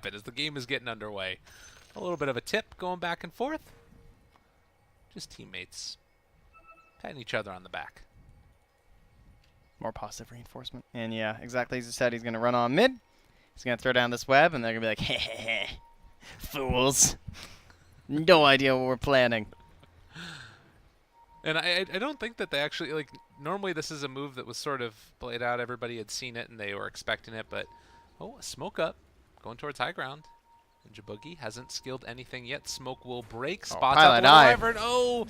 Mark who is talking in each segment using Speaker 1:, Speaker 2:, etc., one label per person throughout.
Speaker 1: happen as the game is getting underway. A little bit of a tip going back and forth. Just teammates patting each other on the back.
Speaker 2: More positive reinforcement. And yeah, exactly as you said, he's going to run on mid. He's going to throw down this web, and they're going to be like, heh, fools. No idea what we're planning.
Speaker 1: And I don't think that they actually, like, normally this is a move that was sort of played out. Everybody had seen it, and they were expecting it. But, oh, a smoke up, going towards high ground. And Jaboogie hasn't skilled anything yet. Smoke will break. Spots up the wyvern. Oh,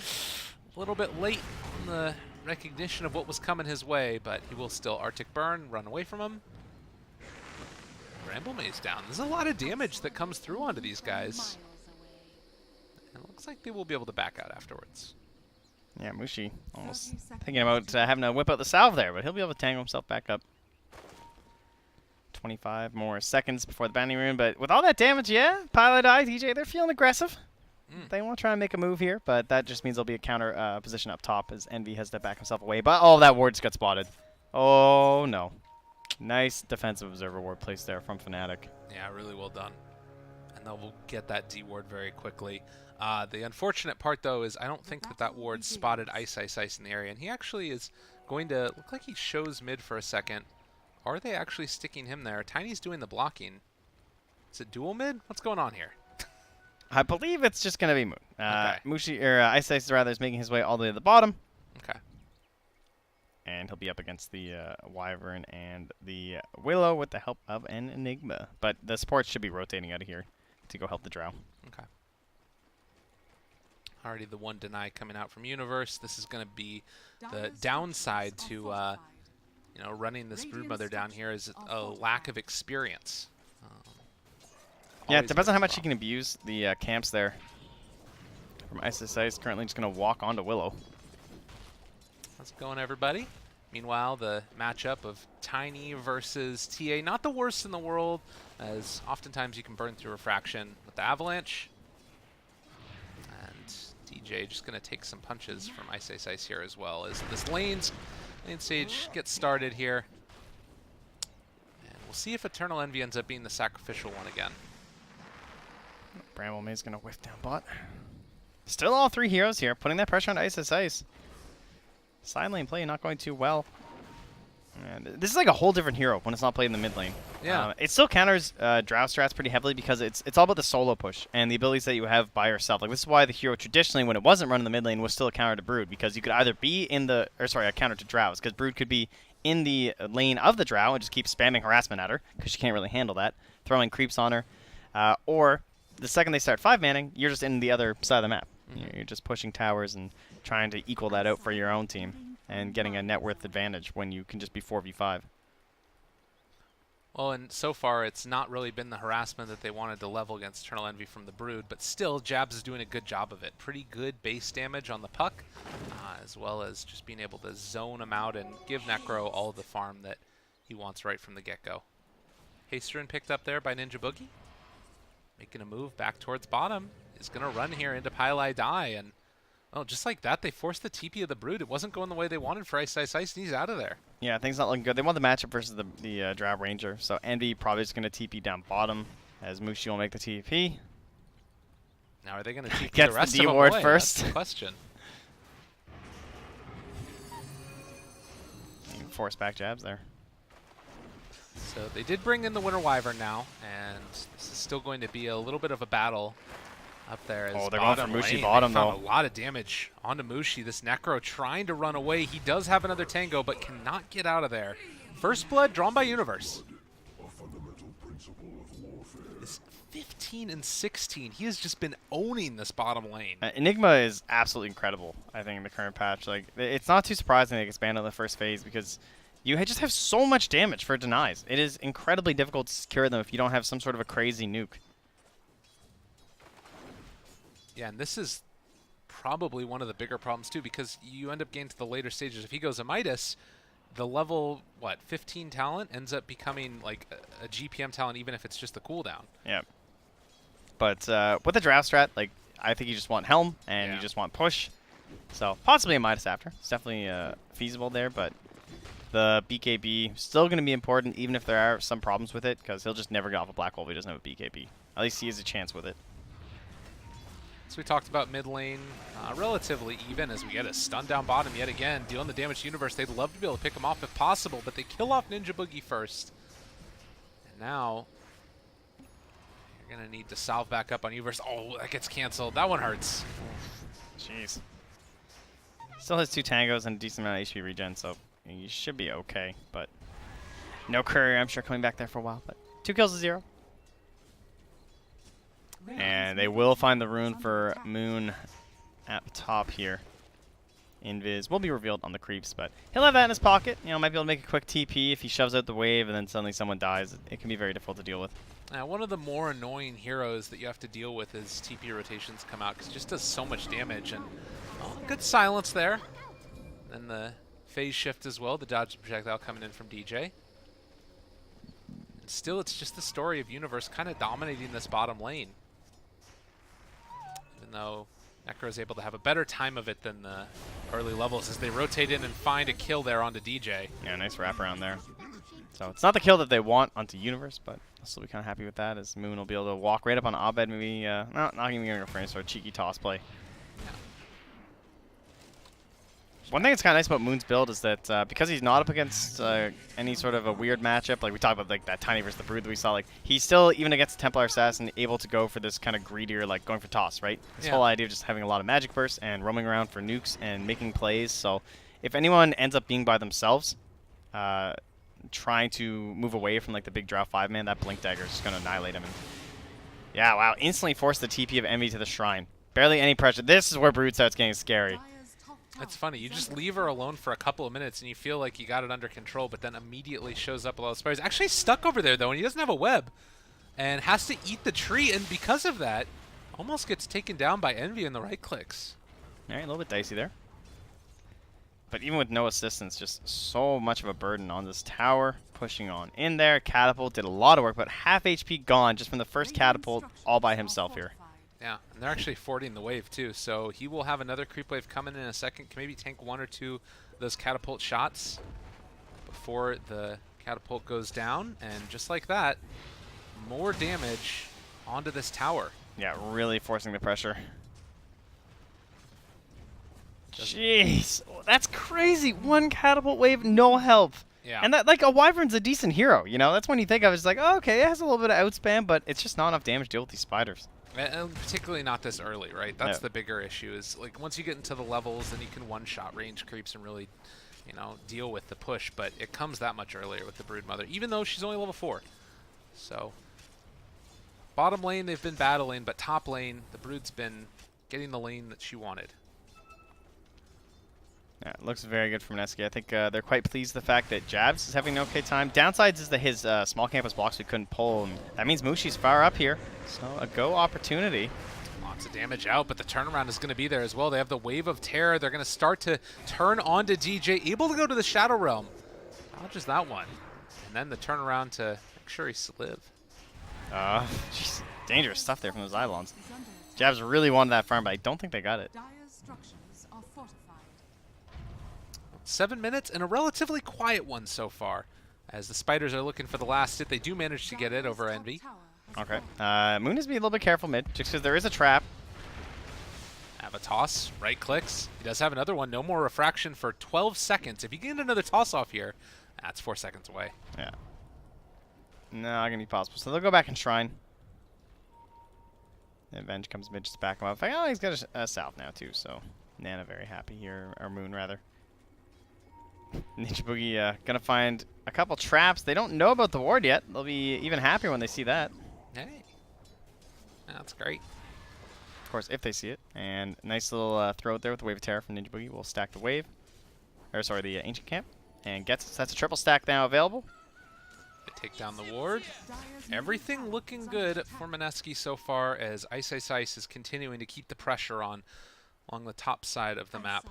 Speaker 1: a little bit late in the recognition of what was coming his way, but he will still Arctic Burn, run away from him. Bramble Maze down. There's a lot of damage that comes through onto these guys. And it looks like they will be able to back out afterwards.
Speaker 2: Yeah, Mushi almost thinking about having to whip out the salve there, but he'll be able to tangle himself back up. 25 more seconds before the banding rune, but with all that damage, yeah, Pilot Eye, DJ, they're feeling aggressive. They want to try and make a move here, but that just means there'll be a counter position up top as Envy has to back himself away. But oh, that ward just got spotted. Oh no. Nice defensive observer ward placed there from Fnatic.
Speaker 1: Yeah, really well done. And they'll get that D ward very quickly. The unfortunate part, though, is I don't think that ward spotted Ice in the area. And he actually is going to look like he shows mid for a second. Are they actually sticking him there? Tiny's doing the blocking. Is it dual mid? What's going on here?
Speaker 2: I believe it's just going to be Moon.
Speaker 1: Okay.
Speaker 2: Mushi, or Ice rather, is making his way all the way to the bottom.
Speaker 1: Okay.
Speaker 2: And he'll be up against the Wyvern and the Willow with the help of an Enigma. But the supports should be rotating out of here to go help the Drow.
Speaker 1: Okay. Already the one deny coming out from Universe. This is going to be the downside to running this Broodmother down here is a lack of experience.
Speaker 2: Yeah, it depends on how much you can abuse the camps there. From Ice currently just going to walk onto Willow.
Speaker 1: How's it going, everybody? Meanwhile, the matchup of Tiny versus TA, not the worst in the world, as oftentimes you can burn through Refraction with the Avalanche. And DJ just going to take some punches from Ice here as well, as this lane stage gets started here. And we'll see if Eternal Envy ends up being the sacrificial one again.
Speaker 2: Bramble Maze going to whiff down bot. Still all three heroes here, putting that pressure on Ice. Side lane play not going too well. And this is like a whole different hero when it's not played in the mid lane.
Speaker 1: Yeah.
Speaker 2: It still counters Drow strats pretty heavily because it's all about the solo push and the abilities that you have by yourself. Like this is why the hero traditionally, when it wasn't run in the mid lane, was still a counter to Brood, because you could either be in the, a counter to Drows, because Brood could be in the lane of the Drow and just keep spamming harassment at her because she can't really handle that, throwing creeps on her, or the second they start 5-manning, you're just in the other side of the map. You're just pushing towers and trying to equal that out for your own team and getting a net worth advantage when you can just be 4v5.
Speaker 1: Well, and so far it's not really been the harassment that they wanted to level against Eternal Envy from the Brood, but still Jabs is doing a good job of it. Pretty good base damage on the puck, as well as just being able to zone him out and give Necro all of the farm that he wants right from the get-go. Hasterin picked up there by Ninja Boogie. Making a move back towards bottom. Is going to run here into Pile Die, and just like that, they forced the TP of the Brood. It wasn't going the way they wanted for Ice, and he's out of there.
Speaker 2: Yeah, things not looking good. They want the matchup versus the Drow Ranger, so Envy probably just going to TP down bottom as Mushi will make the TP.
Speaker 1: Now are they going to TP
Speaker 2: Gets
Speaker 1: the rest
Speaker 2: the
Speaker 1: of them
Speaker 2: D-ward
Speaker 1: away?
Speaker 2: first.
Speaker 1: That's the question.
Speaker 2: Force back jabs there.
Speaker 1: So they did bring in the Winter Wyvern now, and this is still going to be a little bit of a battle up there. As
Speaker 2: they're going for Mushi
Speaker 1: lane.
Speaker 2: bottom,
Speaker 1: they
Speaker 2: though.
Speaker 1: found a lot of damage onto Mushi. This Necro trying to run away. He does have another Tango, but cannot get out of there. First blood drawn by Universe. It's 15 and 16. He has just been owning this bottom lane.
Speaker 2: Enigma is absolutely incredible, I think, in the current patch. Like, it's not too surprising they expand on the first phase because you just have so much damage for denies. It is incredibly difficult to secure them if you don't have some sort of a crazy nuke.
Speaker 1: Yeah, and this is probably one of the bigger problems too, because you end up getting to the later stages. If he goes a Midas, the level, 15 talent ends up becoming like a GPM talent, even if it's just the cooldown.
Speaker 2: Yeah. But with the Drow strat, like, I think you just want Helm and you just want push. So possibly a Midas after. It's definitely feasible there, but the BKB still going to be important, even if there are some problems with it, because he'll just never get off a black hole if he doesn't have a BKB. At least he has a chance with it.
Speaker 1: So we talked about mid lane, relatively even as we get a stun down bottom yet again, dealing the damage to Universe. They'd love to be able to pick him off if possible, but they kill off Ninja Boogie first. And now you're going to need to salve back up on Universe. Oh, that gets canceled. That one hurts.
Speaker 2: Jeez. Still has 2 tangos and a decent amount of HP regen, so you should be okay. But no Courier, I'm sure, coming back there for a while. But 2 kills to 0. And they will find the rune for Moon at the top here. Invis will be revealed on the creeps, but he'll have that in his pocket. You know, might be able to make a quick TP if he shoves out the wave and then suddenly someone dies. It can be very difficult to deal with.
Speaker 1: One of the more annoying heroes that you have to deal with is TP rotations come out because it just does so much damage. And good silence there. And the phase shift as well, the dodge projectile coming in from DJ. And still, it's just the story of Universe kind of dominating this bottom lane. Even though Necro is able to have a better time of it than the early levels as they rotate in and find a kill there onto DJ.
Speaker 2: Yeah, nice wraparound there. So it's not the kill that they want onto Universe, but I'll still be kind of happy with that as Moon will be able to walk right up on Abed, maybe, no, not even going to go for any sort of cheeky toss play.
Speaker 1: Yeah.
Speaker 2: One thing that's kind of nice about Moon's build is that because he's not up against any sort of a weird matchup, like we talked about, like that Tiny versus the Brood that we saw, like he's still, even against the Templar Assassin, able to go for this kind of greedier, like going for toss, right? This whole idea of just having a lot of magic bursts and roaming around for nukes and making plays. So if anyone ends up being by themselves, trying to move away from like the big Drow 5-man, that Blink Dagger is just going to annihilate him. And yeah, wow, instantly force the TP of Envy to the Shrine. Barely any pressure. This is where Brood starts getting scary.
Speaker 1: It's funny, you just leave her alone for a couple of minutes and you feel like you got it under control, but then immediately shows up a lot of spiders. Actually stuck over there though, and he doesn't have a web. And has to eat the tree, and because of that, almost gets taken down by Envy in the right clicks.
Speaker 2: Alright, a little bit dicey there. But even with no assistance, just so much of a burden on this tower. Pushing on in there. Catapult did a lot of work, but half HP gone just from the first catapult all by himself here.
Speaker 1: Yeah, and they're actually fording the wave too, so he will have another creep wave coming in a second. Can maybe tank 1 or 2 of those catapult shots before the catapult goes down, and just like that, more damage onto this tower.
Speaker 2: Yeah, really forcing the pressure. Jeez, that's crazy. 1 catapult wave, no help.
Speaker 1: Yeah.
Speaker 2: And that, like, a Wyvern's a decent hero, you know? That's when you think of it, it's like, oh, okay, it has a little bit of outspam, but it's just not enough damage to deal with these spiders.
Speaker 1: And particularly not this early, right? That's the bigger issue is, like, once you get into the levels, then you can one-shot range creeps and really, you know, deal with the push. But it comes that much earlier with the Broodmother, even though she's only level 4. So, bottom lane, they've been battling, but top lane, the Brood's been getting the lane that she wanted.
Speaker 2: Yeah, it looks very good from Mineski. I think they're quite pleased with the fact that Jabs is having an okay time. Downsides is that his small campus blocks we couldn't pull. And that means Mushi's far up here. So a go opportunity.
Speaker 1: Lots of damage out, but the turnaround is going to be there as well. They have the Wave of Terror. They're going to start to turn onto DJ, able to go to the Shadow Realm. Dodges that one. And then the turnaround to make sure he live.
Speaker 2: Jeez, dangerous stuff there from those Eidolons. Jabs really wanted that farm, but I don't think they got it.
Speaker 1: 7 minutes and a relatively quiet one so far. As the spiders are looking for the last hit, they do manage to get it over Envy.
Speaker 2: Okay. Moon is being a little bit careful mid, just because there is a trap.
Speaker 1: Have a toss, right clicks. He does have another one. No more refraction for 12 seconds. If you get another toss off here, that's 4 seconds away.
Speaker 2: Yeah. No, not going to be possible. So they'll go back and Shrine. And Venge comes mid just to back him up. Oh, he's got a South now too, so Nana very happy here, or Moon rather. Ninja Boogie gonna find a couple traps. They don't know about the ward yet. They'll be even happier when they see that.
Speaker 1: Hey, that's great.
Speaker 2: Of course, if they see it. And nice little throw out there with the Wave of Terror from Ninja Boogie. We'll stack the wave. Or sorry, the Ancient Camp. And gets us. That's a triple stack now available.
Speaker 1: They take down the ward. Everything looking good for Mineski so far as Ice Ice Ice is continuing to keep the pressure on along the top side of the map.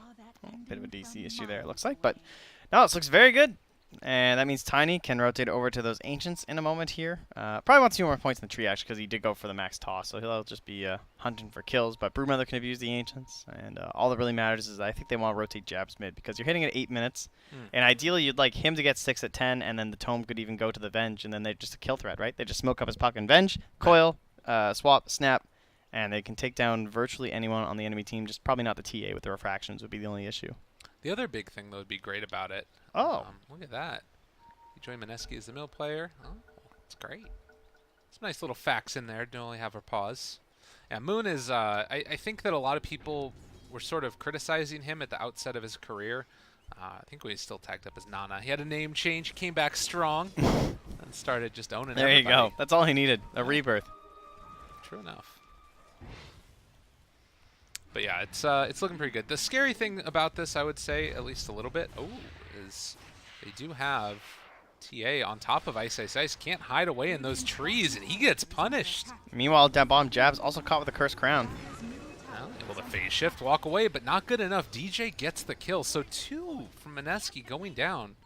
Speaker 2: Bit of a DC issue there, it looks like. But no, this looks very good. And that means Tiny can rotate over to those Ancients in a moment here. Probably wants a few more points in the tree, actually, because he did go for the max toss. So he'll just be hunting for kills. But Broodmother can abuse the Ancients. And all that really matters is I think they want to rotate Jabs mid, because you're hitting at 8 minutes. And ideally, you'd like him to get 6 at 10, and then the Tome could even go to the Venge. And then they're just a kill threat, right? They just smoke up his puck and Venge, Coil, Swap, Snap. And they can take down virtually anyone on the enemy team. Just probably not the TA with the refractions would be the only issue.
Speaker 1: The other big thing that would be great about it.
Speaker 2: Oh.
Speaker 1: Look at that. You join Mineski as the mill player. Oh, that's great. Some nice little facts in there. Don't only have her pause. Yeah, Moon is, I think that a lot of people were sort of criticizing him at the outset of his career. I think we still tagged up as Nana. He had a name change, came back strong, and started just owning
Speaker 2: There
Speaker 1: everybody.
Speaker 2: you go. That's all he needed. A rebirth.
Speaker 1: True enough. But yeah, it's looking pretty good. The scary thing about this, I would say, at least a little bit, is they do have TA on top of Ice Ice Ice. Can't hide away in those trees, and he gets punished.
Speaker 2: Meanwhile, that bomb Jabs also caught with a Cursed Crown.
Speaker 1: Well, able to phase shift, walk away, but not good enough. DJ gets the kill. So 2 from Mineski going down,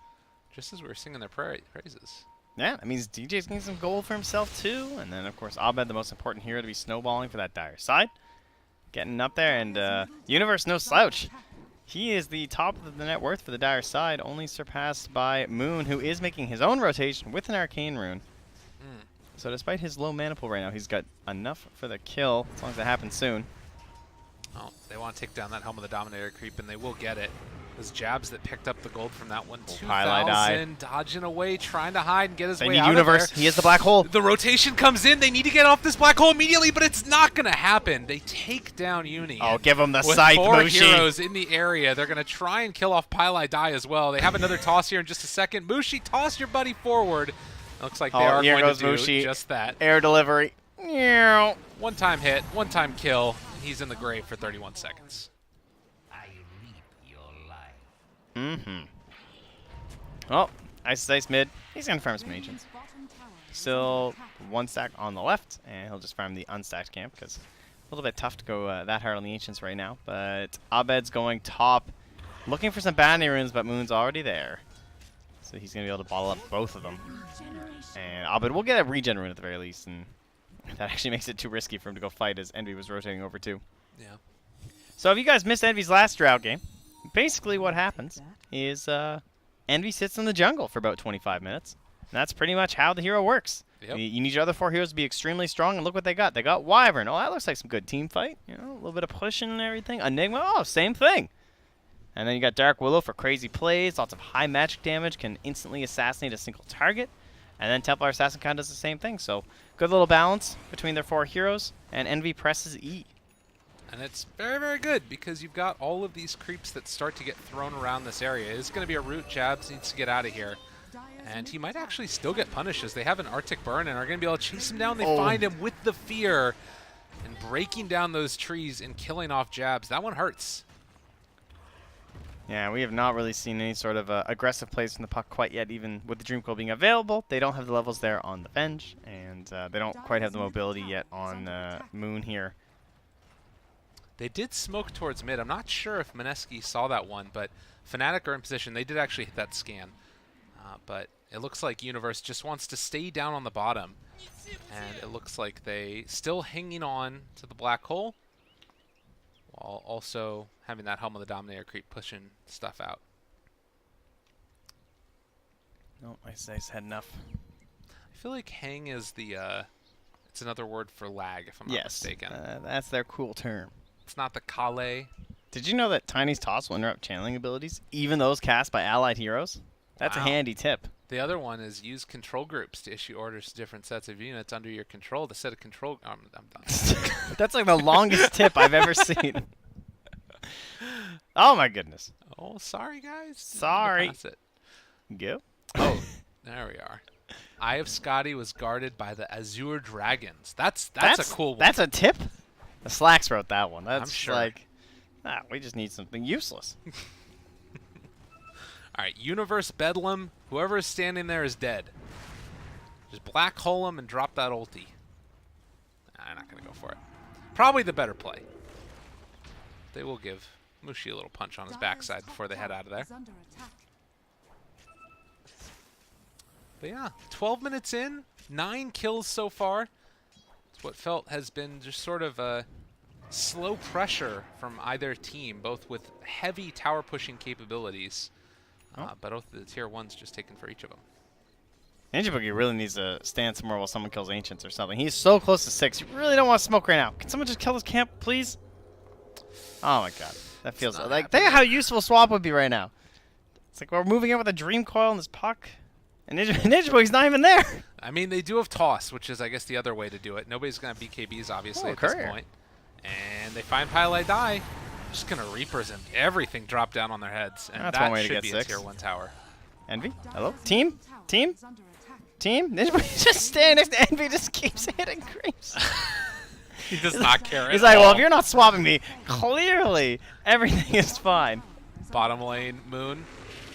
Speaker 1: just as we were singing their praises.
Speaker 2: Yeah, that means DJ's getting some gold for himself too. And then, of course, Abed, the most important hero to be snowballing for that dire side. Getting up there, and Universe no slouch. He is the top of the net worth for the dire side, only surpassed by Moon, who is making his own rotation with an Arcane Rune. So despite his low mana pool right now, he's got enough for the kill, as long as it happens soon.
Speaker 1: Oh, they want to take down that Helm of the Dominator creep, and they will get it. Those Jabs that picked up the gold from that one. 2,000, dodging away, trying to hide and get his way out
Speaker 2: Universe.
Speaker 1: of there.
Speaker 2: He has the black hole.
Speaker 1: The rotation comes in. They need to get off this black hole immediately, but it's not going to happen. They take down Uni.
Speaker 2: Oh, give him the
Speaker 1: with
Speaker 2: scythe,
Speaker 1: 4
Speaker 2: Mushi.
Speaker 1: heroes in the area. They're going to try and kill off Pylai Die as well. They have another toss here in just a second. Mushi, toss your buddy forward. It looks like they are
Speaker 2: here
Speaker 1: going
Speaker 2: goes
Speaker 1: to do
Speaker 2: Mushi.
Speaker 1: just that.
Speaker 2: Air delivery.
Speaker 1: One-time hit, one-time kill. He's in the grave for 31 seconds.
Speaker 2: Oh, Ice Ice mid. He's going to farm some Ancients. Still 1 stack on the left, and he'll just farm the unstacked camp because a little bit tough to go that hard on the Ancients right now. But Abed's going top, looking for some bounty runes, but Moon's already there. So he's going to be able to bottle up both of them. And Abed will get a regen rune at the very least, and that actually makes it too risky for him to go fight as Envy was rotating over too.
Speaker 1: Yeah.
Speaker 2: So if you guys missed Envy's last drought game, basically what happens is Envy sits in the jungle for about 25 minutes. And that's pretty much how the hero works.
Speaker 1: Yep.
Speaker 2: You need your other 4 heroes to be extremely strong, and look what they got. They got Wyvern. Oh, that looks like some good team fight. You know, a little bit of pushing and everything. Enigma, oh, same thing. And then you got Dark Willow for crazy plays, lots of high magic damage, can instantly assassinate a single target. And then Templar Assassin kind of does the same thing. So good little balance between their 4 heroes, and Envy presses E.
Speaker 1: And it's very, very good because you've got all of these creeps that start to get thrown around this area. It's going to be a root. Jabs needs to get out of here. And he might actually still get punished as they have an Arctic Burn and are going to be able to chase him down. They find him with the fear and breaking down those trees and killing off Jabs. That one hurts.
Speaker 2: Yeah, we have not really seen any sort of aggressive plays from the puck quite yet, even with the Dream Coil being available. They don't have the levels there on the Venge, and they don't quite have the mobility yet on Moon here.
Speaker 1: They did smoke towards mid. I'm not sure if Mineski saw that one, but Fnatic are in position. They did actually hit that scan. But it looks like Universe just wants to stay down on the bottom. And it looks like they still hanging on to the black hole, while also having that Helm of the Dominator creep pushing stuff out.
Speaker 2: No, Ice Ice had enough.
Speaker 1: I feel like hang is the, it's another word for lag, if I'm not mistaken.
Speaker 2: That's their cool term.
Speaker 1: It's not the Kale.
Speaker 2: Did you know that Tiny's Toss will interrupt channeling abilities, even those cast by allied heroes? That's a handy tip.
Speaker 1: The other one is use control groups to issue orders to different sets of units under your control. To set a control... I'm done.
Speaker 2: That's like the longest tip I've ever seen. Oh, my goodness.
Speaker 1: Oh, sorry, guys.
Speaker 2: Sorry.
Speaker 1: Pass it.
Speaker 2: Go.
Speaker 1: Oh, there we are. Eye of Scotty was guarded by the Azure Dragons. That's a cool one.
Speaker 2: That's a tip? The Slacks wrote that one. That's
Speaker 1: I'm sure.
Speaker 2: like, we just need something useless.
Speaker 1: All right, Universe Bedlam. Whoever is standing there is dead. Just black hole him and drop that ulti. I'm not going to go for it. Probably the better play. They will give Mushi a little punch on his backside before they head out of there. But yeah, 12 minutes in, 9 kills so far. It's what felt has been just sort of a slow pressure from either team, both with heavy tower pushing capabilities. But both the tier 1s just taken for each of them.
Speaker 2: Ninja Boogie really needs to stand somewhere while someone kills Ancients or something. He's so close to 6. You really don't want to smoke right now. Can someone just kill this camp, please? Oh my god. That feels like... Think of how useful Swap would be right now. It's like we're moving in with a Dream Coil in this puck. And Ninja Boogie's not even there.
Speaker 1: I mean, they do have Toss, which is, I guess, the other way to do it. Nobody's going to have BKBs, obviously, at this point. And they find Pile Die. Just going to Reapers and everything drop down on their heads. And
Speaker 2: that's one way to
Speaker 1: should
Speaker 2: get
Speaker 1: be
Speaker 2: 6.
Speaker 1: a tier 1 tower.
Speaker 2: Envy? Hello? Team? Team? Team? Ninja Boogie's just standing next to Envy, just keeps hitting creeps.
Speaker 1: He does not care.
Speaker 2: He's like, well, if you're not swapping me, clearly everything is fine.
Speaker 1: Bottom lane, Moon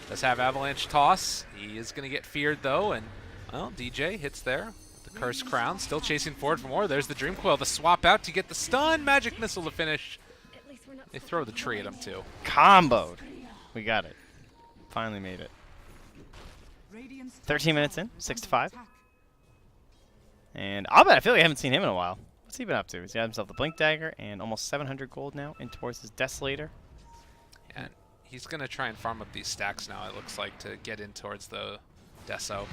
Speaker 1: does have Avalanche Toss. He is going to get feared, though, and, well, DJ hits there. The Curse Crown still chasing forward for more. There's the Dream Coil, the swap out to get the stun. Magic Missile to finish. They throw the tree at him, too.
Speaker 2: Comboed. We got it. Finally made it. 13 minutes in, 6-5. And Abed, I feel like I haven't seen him in a while. What's he been up to? He's got himself the Blink Dagger and almost 700 gold now in towards his Desolator.
Speaker 1: And he's going to try and farm up these stacks now, it looks like, to get in towards the Deso.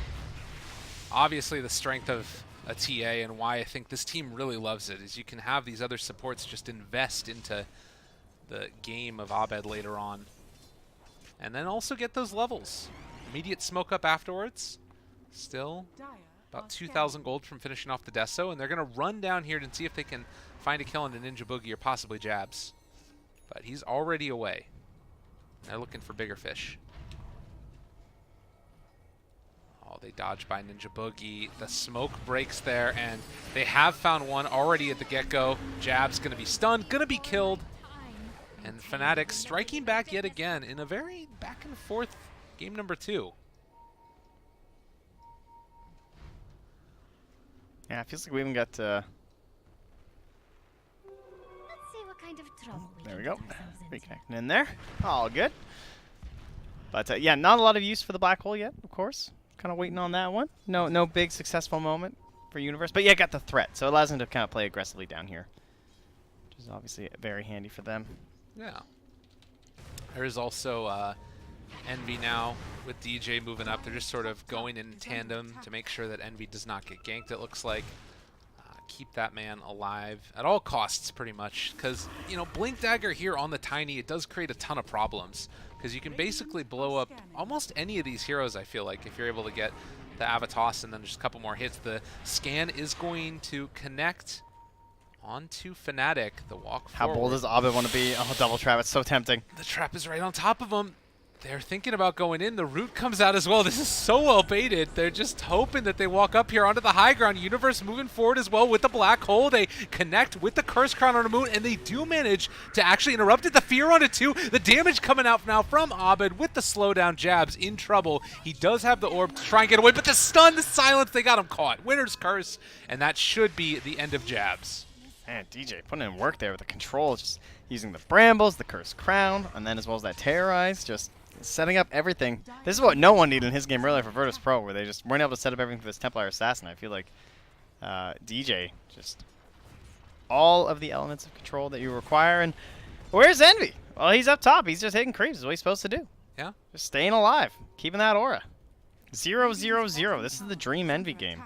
Speaker 1: Obviously, the strength of a TA and why I think this team really loves it is you can have these other supports just invest into the game of Abed later on. And then also get those levels. Immediate smoke up afterwards. Still about 2,000 gold from finishing off the Deso, and they're going to run down here to see if they can find a kill on a Ninja Boogie or possibly Jabs. But he's already away. They're looking for bigger fish. Oh, they dodge by Ninja Boogie. The smoke breaks there, and they have found one already at the get-go. Jabs going to be stunned, going to be killed. And Fnatic striking back yet again in a very back-and-forth game number 2.
Speaker 2: Yeah, it feels like we even got
Speaker 3: Let's see what kind of trouble
Speaker 2: there we
Speaker 3: can
Speaker 2: go.
Speaker 3: get ourselves into.
Speaker 2: Reconnecting in there. All good. But yeah, not a lot of use for the black hole yet, of course. Kind of waiting on that one. No big successful moment for Universe. But yeah, got the threat, so it allows them to kind of play aggressively down here, which is obviously very handy for them.
Speaker 1: Yeah. There's also Envy now with DJ moving up. They're just sort of going in tandem to make sure that Envy does not get ganked, it looks like. Keep that man alive at all costs, pretty much. Because, you know, Blink Dagger here on the Tiny, it does create a ton of problems. Because you can basically blow up almost any of these heroes, I feel like, if you're able to get the Avatos and then just a couple more hits. The scan is going to connect onto Fnatic. The walk forward.
Speaker 2: How bold does Abed want to be? Oh, double trap. It's so tempting.
Speaker 1: The trap is right on top of him. They're thinking about going in. The root comes out as well. This is so well baited. They're just hoping that they walk up here onto the high ground. Universe moving forward as well with the black hole. They connect with the Curse Crown on the moon, and they do manage to actually interrupt it. The fear on it too. The damage coming out now from Abed with the slowdown. Jabs in trouble. He does have the orb to try and get away, but the stun, the silence, they got him caught. Winner's curse, and that should be the end of Jabs.
Speaker 2: Man, DJ putting in work there with the control, just using the Brambles, the Curse Crown, and then as well as that Terrorize, just setting up everything. This is what no one needed in his game really for Virtus Pro, where they just weren't able to set up everything for this Templar Assassin. I feel like DJ just all of the elements of control that you require. And where's Envy? Well, he's up top. He's just hitting creeps. Is what he's supposed to do.
Speaker 1: Yeah.
Speaker 2: Just staying alive, keeping that aura. 0-0-0. This is the dream Envy game.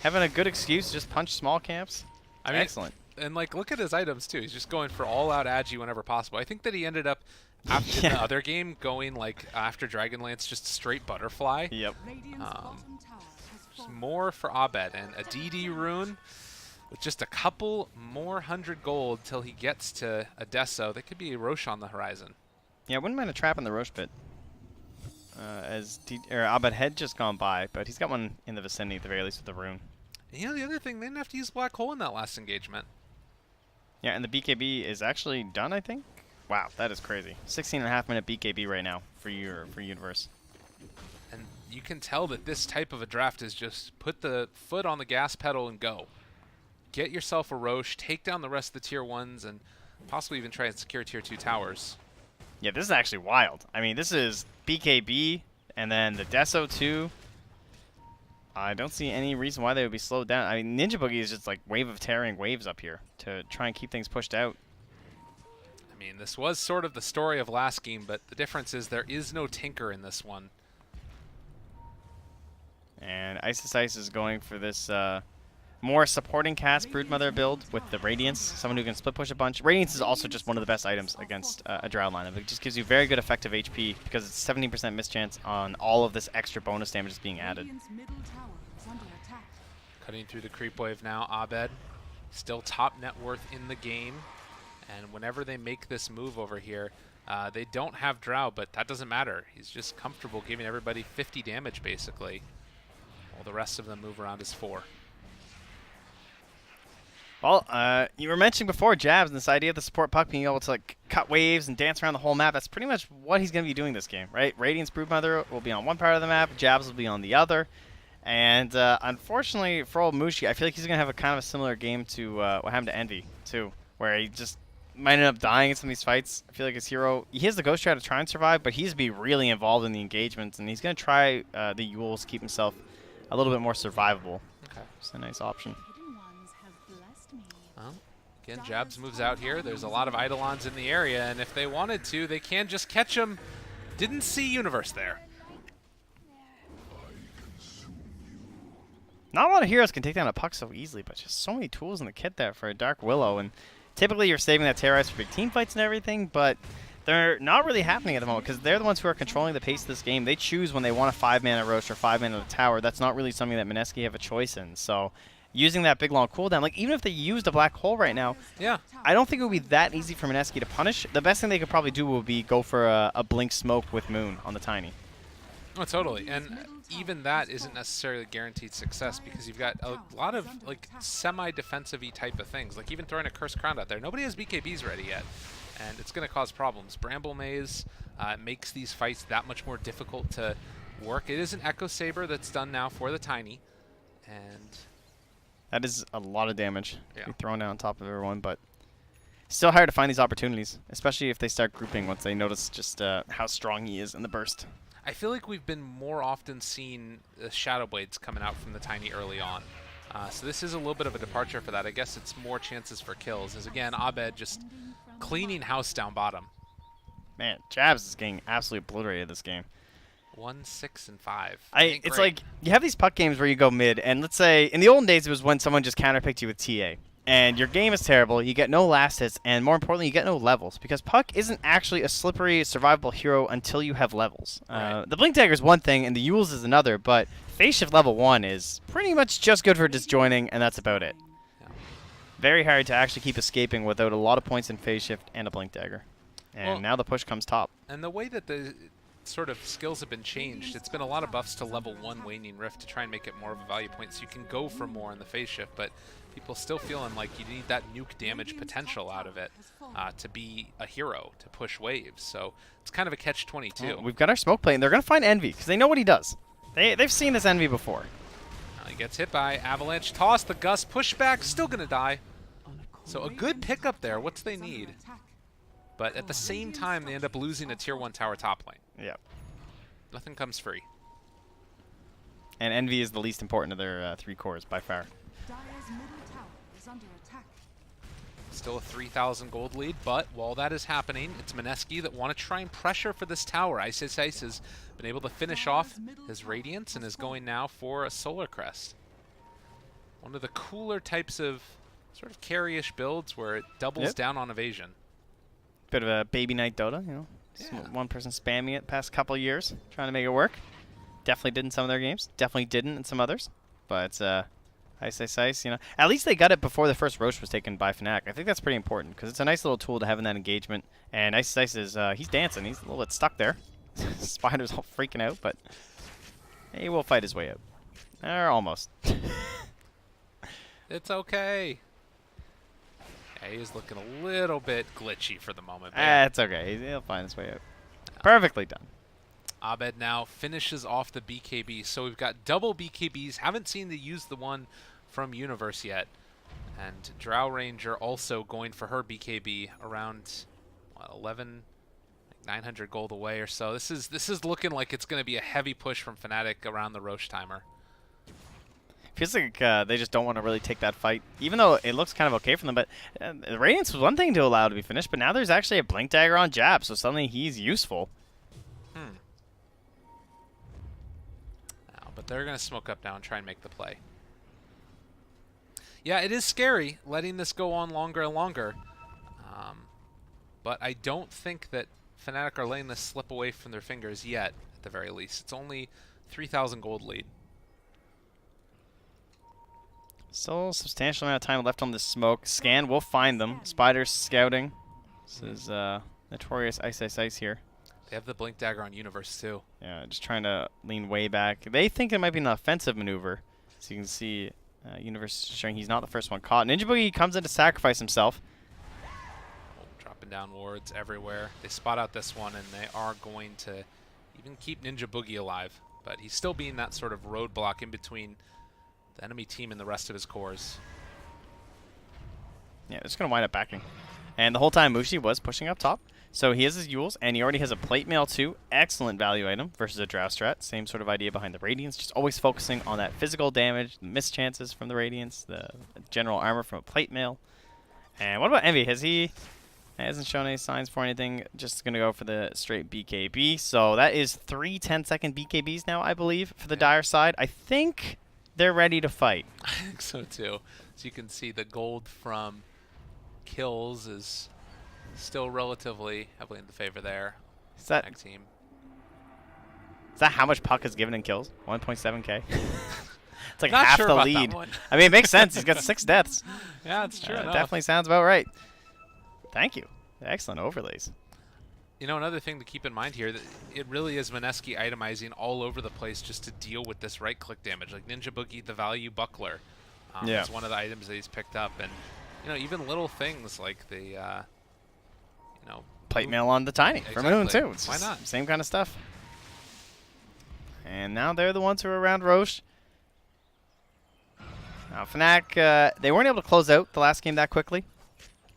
Speaker 2: Having a good excuse to just punch small camps.
Speaker 1: I mean,
Speaker 2: excellent.
Speaker 1: And like, look at his items too. He's just going for all-out agi whenever possible. I think that he ended up after the other game going like after Dragonlance just straight butterfly.
Speaker 2: Yep.
Speaker 1: Just more for Abed and a DD rune with just a couple more 100 gold till he gets to a Deso. That could be a Roche on the horizon.
Speaker 2: Yeah, I wouldn't mind a trap in the Roche pit. As Abed had just gone by, but he's got one in the vicinity at the very least with the rune.
Speaker 1: And you know, the other thing, they didn't have to use Black Hole in that last engagement.
Speaker 2: Yeah, and the BKB is actually done, I think. Wow, that is crazy. 16.5-minute BKB right now for Universe.
Speaker 1: And you can tell that this type of a draft is just put the foot on the gas pedal and go. Get yourself a Roche, take down the rest of the tier 1s, and possibly even try and secure tier 2 towers.
Speaker 2: Yeah, this is actually wild. I mean, this is BKB, and then the Deso 2, I don't see any reason why they would be slowed down. I mean, Ninja Boogie is just like wave of tearing waves up here to try and keep things pushed out.
Speaker 1: I mean, this was sort of the story of last game, but the difference is there is no Tinker in this one.
Speaker 2: And Ice is going for this more supporting cast Broodmother build with the Radiance, someone who can split push a bunch. Radiance is also just one of the best items against a Drow lineup. It just gives you very good effective HP because it's 17% mischance on all of this extra bonus damage that's being added.
Speaker 1: Cutting through the creep wave now, Abed. Still top net worth in the game. And whenever they make this move over here, they don't have Drow, but that doesn't matter. He's just comfortable giving everybody 50 damage, basically. While the rest of them move around as 4.
Speaker 2: Well, you were mentioning before Jabs and this idea of the support puck being able to like cut waves and dance around the whole map. That's pretty much what he's going to be doing this game, right? Radiance Broodmother will be on one part of the map, Jabs will be on the other. And unfortunately for old Mushi, I feel like he's going to have a kind of a similar game to what happened to Envy, too, where he just might end up dying in some of these fights. I feel like his hero, he has the Ghost Shroud to try and survive, but he's to be really involved in the engagements, and he's going to try the Yules to keep himself a little bit more survivable.
Speaker 1: Okay.
Speaker 2: It's a nice option.
Speaker 1: Well, again, Jabs moves out here. There's a lot of Eidolons in the area, and if they wanted to, they can just catch him. Didn't see Universe there.
Speaker 2: Not a lot of heroes can take down a puck so easily, but just so many tools in the kit there for a Dark Willow. And typically you're saving that Terrorize for big team fights and everything, but they're not really happening at the moment because they're the ones who are controlling the pace of this game. They choose when they want a 5-mana Rosh or 5-mana tower. That's not really something that Mineski have a choice in. So using that big long cooldown, like even if they used a black hole right now,
Speaker 1: yeah,
Speaker 2: I don't think it would be that easy for Mineski to punish. The best thing they could probably do would be go for a blink smoke with Moon on the Tiny.
Speaker 1: Oh, totally. And even that isn't necessarily guaranteed success because you've got a lot of like semi-defensive-y type of things. Like even throwing a Cursed Crown out there. Nobody has BKBs ready yet, and it's going to cause problems. Bramble Maze makes these fights that much more difficult to work. It is an Echo Saber that's done now for the Tiny, and
Speaker 2: that is a lot of damage
Speaker 1: to
Speaker 2: be thrown down on top of everyone, but still hard to find these opportunities, especially if they start grouping once they notice just how strong he is in the burst.
Speaker 1: I feel like we've been more often seeing the Shadow Blades coming out from the Tiny early on. So this is a little bit of a departure for that. I guess it's more chances for kills. As again, Abed just cleaning house down bottom.
Speaker 2: Man, Jabs is getting absolutely obliterated this game.
Speaker 1: 1, 6, and 5.
Speaker 2: It's like you have these puck games where you go mid, and let's say in the olden days it was when someone just counterpicked you with TA. And your game is terrible, you get no last hits, and more importantly, you get no levels. Because Puck isn't actually a slippery, survivable hero until you have levels.
Speaker 1: Right.
Speaker 2: The Blink Dagger is one thing, and the Yules is another, but Phase Shift level 1 is pretty much just good for disjoining, and that's about it.
Speaker 1: Yeah.
Speaker 2: Very hard to actually keep escaping without a lot of points in Phase Shift and a Blink Dagger. And
Speaker 1: Well,
Speaker 2: now the push comes top.
Speaker 1: And the way that the sort of skills have been changed, it's been a lot of buffs to level 1 Waning Rift to try and make it more of a value point, so you can go for more in the phase shift, but people still feeling like you need that nuke damage potential out of it to be a hero, to push waves. So it's kind of a catch-22.
Speaker 2: Well, we've got our smoke plate, and they're going to find Envy, because they know what he does. They've seen this Envy before.
Speaker 1: He gets hit by Avalanche, toss the Gust, pushback, still going to die. So a good pickup there, what's they need? But at the same time, they end up losing a tier 1 tower top lane.
Speaker 2: Yep.
Speaker 1: Nothing comes free.
Speaker 2: And Envy is the least important of their 3 cores by far.
Speaker 1: Still a 3,000 gold lead, but while that is happening, it's Mineski that want to try and pressure for this tower. Ice has been able to finish off his Radiance and is going now for a Solar Crest. One of the cooler types of sort of carry-ish builds where it doubles down on evasion.
Speaker 2: Bit of a baby night Dota, you know.
Speaker 1: Yeah.
Speaker 2: One person spamming it past couple of years, trying to make it work. Definitely did in some of their games. Definitely didn't in some others. But Ice, you know. At least they got it before the first Roche was taken by Fnatic. I think that's pretty important because it's a nice little tool to have in that engagement. And Ice is he's dancing. He's a little bit stuck there. Spider's all freaking out, but he will fight his way out. Or almost.
Speaker 1: It's okay. Yeah, he is looking a little bit glitchy for the moment.
Speaker 2: It's okay. He'll find his way out. Perfectly done.
Speaker 1: Abed now finishes off the BKB. So we've got double BKBs. Haven't seen the use the one from Universe yet. And Drow Ranger also going for her BKB around what, 11, 900 gold away or so. This is looking like it's going to be a heavy push from Fnatic around the Roche timer.
Speaker 2: Feels like they just don't want to really take that fight, even though it looks kind of okay for them. But the Radiance was one thing to allow to be finished, but now there's actually a Blink Dagger on Jab, so suddenly he's useful.
Speaker 1: But they're going to smoke up now and try and make the play. Yeah, it is scary letting this go on longer and longer. But I don't think that Fnatic are letting this slip away from their fingers yet, at the very least. It's only 3,000 gold lead.
Speaker 2: Still a substantial amount of time left on this smoke. Scan will find them. Spider's scouting. This is notorious Ice here.
Speaker 1: They have the Blink Dagger on Universe, too.
Speaker 2: Yeah, just trying to lean way back. They think it might be an offensive maneuver. So you can see Universe showing he's not the first one caught. Ninja Boogie comes in to sacrifice himself.
Speaker 1: Dropping down wards everywhere. They spot out this one, and they are going to even keep Ninja Boogie alive. But he's still being that sort of roadblock in between the enemy team and the rest of his cores.
Speaker 2: Yeah, they're just going to wind up backing. And the whole time, Mushi was pushing up top. So he has his Yules, and he already has a plate mail too. Excellent value item versus a Drow strat. Same sort of idea behind the Radiance. Just always focusing on that physical damage, the miss chances from the Radiance, the general armor from a plate mail. And what about Envy? He hasn't shown any signs for anything. Just going to go for the straight BKB. So that is 3 10-second BKBs now, I believe, for the Dire side. I think they're ready to fight.
Speaker 1: I think so too. As you can see, the gold from kills is still relatively heavily in the favor there.
Speaker 2: Is that how much Puck is given in kills? 1.7k. It's like
Speaker 1: Not
Speaker 2: half
Speaker 1: sure
Speaker 2: the
Speaker 1: about
Speaker 2: lead.
Speaker 1: that one.
Speaker 2: I mean, it makes sense. He's got 6 deaths.
Speaker 1: Yeah, it's true enough.
Speaker 2: Definitely sounds about right. Thank you. Excellent overlays.
Speaker 1: You know, another thing to keep in mind here, that it really is Mineski itemizing all over the place just to deal with this right-click damage. Like Ninja Boogie, the value buckler, is one of the items that he's picked up. And, you know, even little things like the, you know...
Speaker 2: Plate mail on the Tiny for Moon, too. It's
Speaker 1: Why not?
Speaker 2: Same kind of stuff. And now they're the ones who are around Roche. Now, Fnatic, they weren't able to close out the last game that quickly.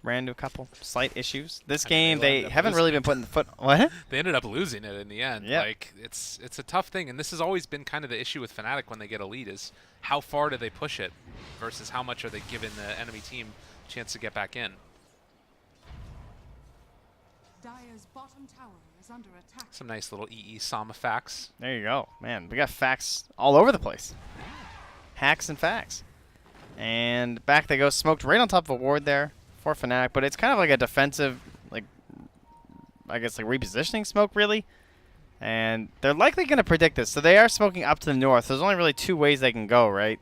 Speaker 2: Ran into a couple slight issues. This game, they haven't really been putting the foot... What?
Speaker 1: They ended up losing it in the end.
Speaker 2: Yep.
Speaker 1: Like, it's a tough thing, and this has always been kind of the issue with Fnatic when they get a lead, is how far do they push it versus how much are they giving the enemy team a chance to get back in.
Speaker 4: Dire's bottom tower is under attack.
Speaker 1: Some nice little EE Sama facts.
Speaker 2: There you go. Man, we got facts all over the place. Hacks and facts. And back they go. Smoked right on top of a ward there for Fnatic, but it's kind of like a defensive, like, I guess, like repositioning smoke, really. And they're likely going to predict this. So they are smoking up to the north. There's only really 2 ways they can go, right?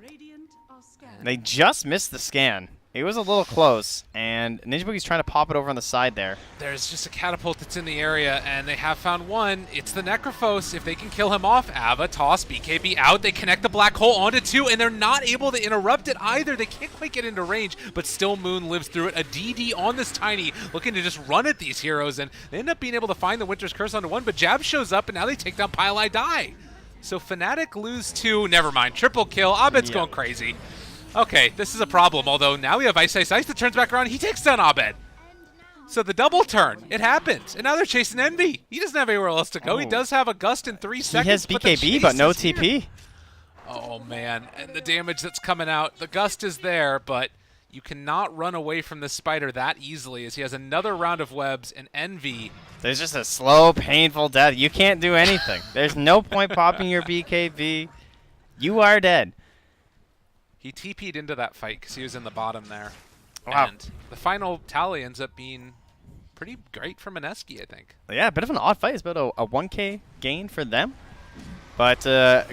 Speaker 4: Radiant are scanned.
Speaker 2: They just missed the scan. It was a little close, and Ninja Boogie's trying to pop it over on the side there.
Speaker 1: There's just a catapult that's in the area, and they have found one. It's the Necrophos. If they can kill him off, Ava, toss, BKB out. They connect the black hole onto 2, and they're not able to interrupt it either. They can't quite get into range, but still Moon lives through it. A DD on this Tiny, looking to just run at these heroes, and they end up being able to find the Winter's Curse onto 1, but Jab shows up, and now they take down Pile Die. So Fnatic lose 2. Never mind. Triple kill. Abed's going crazy. Okay, this is a problem, although now we have Ice that turns back around. He takes down Abed. So the double turn, it happened. And now they're chasing Envy. He doesn't have anywhere else to go. He does have a Gust in 3 seconds.
Speaker 2: He has BKB, but no TP.
Speaker 1: Oh, man. And the damage that's coming out. The Gust is there, but you cannot run away from the Spider that easily as he has another round of webs, and Envy.
Speaker 2: There's just a slow, painful death. You can't do anything. There's no point popping your BKB. You are dead.
Speaker 1: He TP'd into that fight because he was in the bottom there.
Speaker 2: Wow.
Speaker 1: And the final tally ends up being pretty great for Mineski, I think.
Speaker 2: Yeah, a bit of an odd fight. It's about a 1k gain for them. But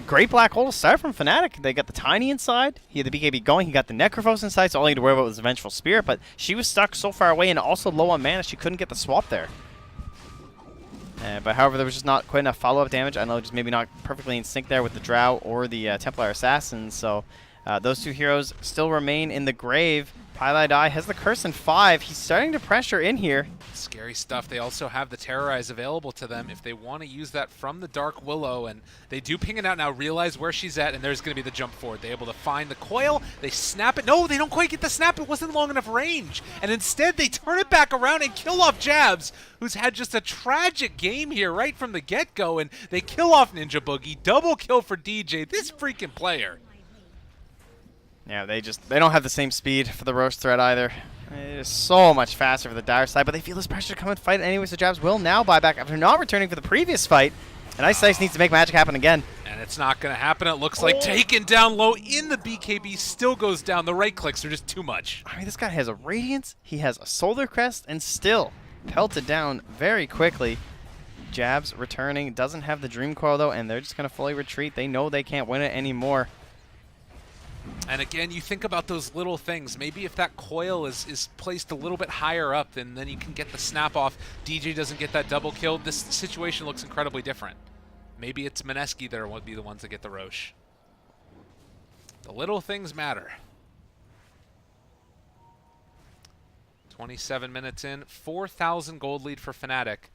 Speaker 2: great black hole to start from Fnatic. They got the Tiny inside. He had the BKB going. He got the Necrophos inside, so all he had to worry about was the Vengeful Spirit. But she was stuck so far away and also low on mana, she couldn't get the swap there. But however, there was just not quite enough follow-up damage. I know just maybe not perfectly in sync there with the Drow or the Templar Assassin. So those 2 heroes still remain in the grave. Pile Die has the curse in 5. He's starting to pressure in here.
Speaker 1: Scary stuff. They also have the Terrorize available to them if they want to use that from the Dark Willow, and they do ping it out now, realize where she's at, and there's going to be the jump forward. They're able to find the coil. They snap it. No, they don't quite get the snap. It wasn't long enough range, and instead they turn it back around and kill off Jabs, who's had just a tragic game here right from the get-go, and they kill off Ninja Boogie. Double kill for DJ. This freaking player.
Speaker 2: Yeah, they don't have the same speed for the Roche threat either. It is so much faster for the Dire side, but they feel this pressure to come and fight it anyway, so Jabs will now buy back after not returning for the previous fight. And Ice Ice needs to make magic happen again.
Speaker 1: And it's not going to happen. It looks like taken down low in the BKB still goes down. The right clicks are just too much.
Speaker 2: I mean, this guy has a Radiance, he has a Solar Crest, and still pelted down very quickly. Jabs returning, doesn't have the Dream Coil though, and they're just going to fully retreat. They know they can't win it anymore.
Speaker 1: And again, you think about those little things. Maybe if that coil is placed a little bit higher up, then you can get the snap off. DJ doesn't get that double kill. This situation looks incredibly different. Maybe it's Mineski that would be the ones that get the Roche. The little things matter. 27 minutes in, 4,000 gold lead for Fnatic,